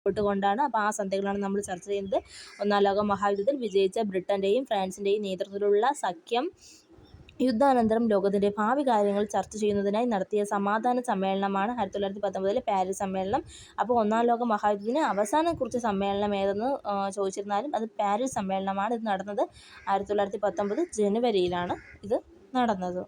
ഒപ്പിട്ടുകൊണ്ടാണ്. അപ്പോൾ ആ സന്ധികളാണ് നമ്മൾ ചർച്ച ചെയ്യുന്നത്. ഒന്നാം ലോക മഹായുദ്ധത്തിൽ വിജയിച്ച ബ്രിട്ടൻ്റെയും ഫ്രാൻസിൻ്റെയും നേതൃത്വത്തിലുള്ള സഖ്യം യുദ്ധാനന്തരം ലോകത്തിൻ്റെ ഭാവി കാര്യങ്ങൾ ചർച്ച ചെയ്യുന്നതിനായി നടത്തിയ സമാധാന സമ്മേളനമാണ് 1919 പാരീസ് സമ്മേളനം. അപ്പോൾ ഒന്നാം ലോക മഹായുദ്ധത്തിന് അവസാനം കുറിച്ച സമ്മേളനം ഏതെന്ന് ചോദിച്ചിരുന്നാലും അത് പാരീസ് സമ്മേളനമാണ്. ഇത് നടന്നത് 1919 ജനുവരിയിലാണ് ഇത് നടന്നത്.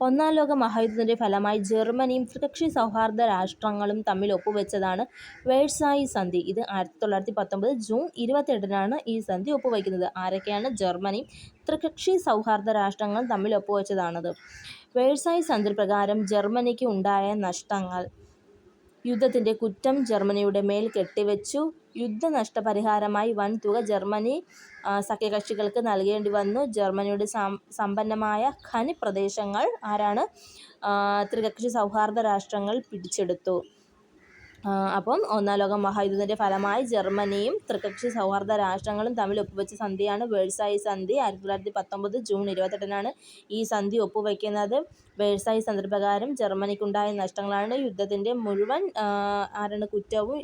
ഒന്നാം ലോക മഹായുദ്ധത്തിൻ്റെ ഫലമായി ജർമ്മനിയും ത്രികക്ഷി സൗഹാർദ്ദ രാഷ്ട്രങ്ങളും തമ്മിൽ ഒപ്പുവെച്ചതാണ് വേഴ്സായി സന്ധി. ഇത് 1919 ജൂൺ 28-നാണ് ഈ സന്ധി ഒപ്പുവയ്ക്കുന്നത്. ആരൊക്കെയാണ്? ജർമ്മനിയും ത്രികക്ഷി സൗഹാർദ്ദ രാഷ്ട്രങ്ങളും തമ്മിൽ ഒപ്പുവെച്ചതാണത്. വേഴ്സായി സന്ധി പ്രകാരം ജർമ്മനിക്ക് ഉണ്ടായ നഷ്ടങ്ങൾ. യുദ്ധത്തിൻ്റെ കുറ്റം ജർമ്മനിയുടെ മേൽ കെട്ടിവെച്ചു. യുദ്ധനഷ്ടപരിഹാരമായി വൻതുക ജർമ്മനി സഖ്യകക്ഷികൾക്ക് നൽകേണ്ടി വന്നു. ജർമ്മനിയുടെ സമ്പന്നമായ ഖനിപ്രദേശങ്ങൾ ആരാണ്? ത്രികക്ഷി സൗഹാർദ്ദ രാഷ്ട്രങ്ങൾ പിടിച്ചെടുത്തു. അപ്പം ഒന്നാം ലോക മഹായുദ്ധത്തിൻ്റെ ഫലമായി ജർമ്മനിയും ത്രികക്ഷി സൗഹാർദ്ദ രാഷ്ട്രങ്ങളും തമ്മിൽ ഒപ്പുവെച്ച സന്ധിയാണ് വേഴ്സായി സന്ധി. 1919 ജൂൺ 28-നാണ് ഈ സന്ധി ഒപ്പുവയ്ക്കുന്നത്. വേഴ്സായി സന്ധി പ്രകാരം ജർമ്മനിക്കുണ്ടായ നഷ്ടങ്ങളാണ്. യുദ്ധത്തിൻ്റെ മുഴുവൻ ആരാണ് കുറ്റവും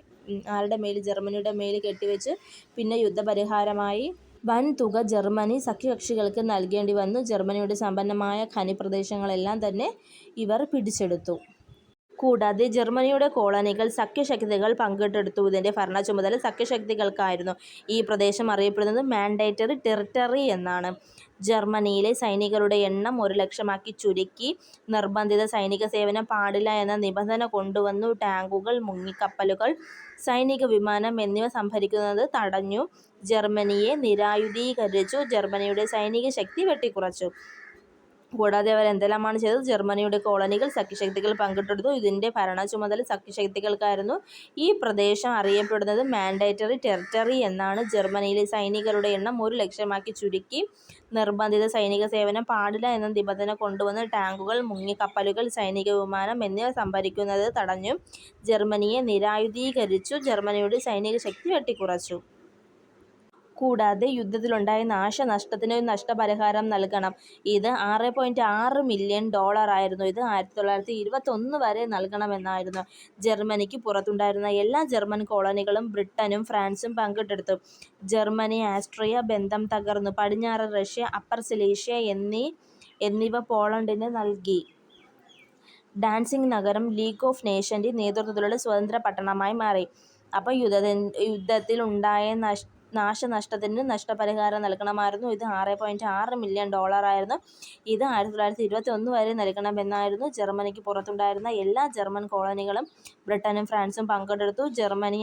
ആരുടെ മേൽ? ജർമ്മനിയുടെ മേൽ കെട്ടിവെച്ച്. പിന്നെ യുദ്ധപരിഹാരമായി വൻതുക ജർമ്മനി സഖ്യകക്ഷികൾക്ക് നൽകേണ്ടി വന്നു. ജർമ്മനിയുടെ സമ്പന്നമായ ഖനിപ്രദേശങ്ങളെല്ലാം തന്നെ ഇവർ പിടിച്ചെടുത്തു. കൂടാതെ ജർമ്മനിയുടെ കോളനികൾ സഖ്യശക്തികൾ പങ്കിട്ടെടുത്തു. ഇതിൻ്റെ ഭരണ ചുമതല സഖ്യശക്തികൾക്കായിരുന്നു. ഈ പ്രദേശം അറിയപ്പെടുന്നത് മാൻഡേറ്ററി ടെറിട്ടറി എന്നാണ്. ജർമ്മനിയിലെ സൈനികരുടെ എണ്ണം 1,00,000-ആക്കി ചുരുക്കി. നിർബന്ധിത സൈനിക സേവനം പാടില്ല എന്ന നിബന്ധന കൊണ്ടുവന്നു. ടാങ്കുകൾ, മുങ്ങിക്കപ്പലുകൾ, സൈനിക വിമാനം എന്നിവ സംഭരിക്കുന്നത് തടഞ്ഞു. ജർമ്മനിയെ നിരായുധീകരിച്ചു. ജർമ്മനിയുടെ സൈനിക ശക്തി വെട്ടിക്കുറച്ചു. കൂടാതെ അവർ എന്തെല്ലാമാണ് ചെയ്തത്? ജർമ്മനിയുടെ കോളനികൾ സഖ്യശക്തികൾ പങ്കിട്ടെടുത്തു. ഇതിൻ്റെ ഭരണ ചുമതല സഖ്യശക്തികൾക്കായിരുന്നു. ഈ പ്രദേശം അറിയപ്പെടുന്നത് മാൻഡേറ്ററി ടെറിട്ടറി എന്നാണ്. ജർമ്മനിയിലെ സൈനികരുടെ എണ്ണം 1,00,000-ആക്കി ചുരുക്കി. നിർബന്ധിത സൈനിക സേവനം പാടില്ല എന്ന നിബന്ധന കൊണ്ടുവന്ന് ടാങ്കുകൾ, മുങ്ങിക്കപ്പലുകൾ, സൈനിക വിമാനം എന്നിവ സംഭരിക്കുന്നത് തടഞ്ഞു. ജർമ്മനിയെ നിരായുധീകരിച്ചു. ജർമ്മനിയുടെ സൈനിക ശക്തി വെട്ടിക്കുറച്ചു. കൂടാതെ യുദ്ധത്തിലുണ്ടായ നാശനഷ്ടത്തിന് നഷ്ടപരിഹാരം നൽകണം. ഇത് $6.6 മില്യൺ ആയിരുന്നു. ഇത് 1921 വരെ നൽകണമെന്നായിരുന്നു. ജർമ്മനിക്ക് പുറത്തുണ്ടായിരുന്ന എല്ലാ ജർമ്മൻ കോളനികളും ബ്രിട്ടനും ഫ്രാൻസും പങ്കിട്ടെടുത്തു. ജർമ്മനി ആസ്ട്രിയ ബന്ധം തകർന്നു. പടിഞ്ഞാറൻ റഷ്യ, അപ്പർ സിലേഷ്യ എന്നിവ പോളണ്ടിന് നൽകി. ഡാൻസിഗ് നഗരം ലീഗ് ഓഫ് നേഷൻ്റെ നേതൃത്വത്തിലുള്ള സ്വതന്ത്ര പട്ടണമായി മാറി. അപ്പോൾ യുദ്ധത്തിൽ ഉണ്ടായ നാശനഷ്ടത്തിന് നഷ്ടപരിഹാരം നൽകണമായിരുന്നു. ഇത് $6.6 മില്യൺ ആയിരുന്നു. ഇത് 1921 വരെ നൽകണമെന്നായിരുന്നു. ജർമ്മനിക്ക് പുറത്തുണ്ടായിരുന്ന എല്ലാ ജർമ്മൻ കോളനികളും ബ്രിട്ടനും ഫ്രാൻസും പങ്കെടുത്തു. ജർമ്മനി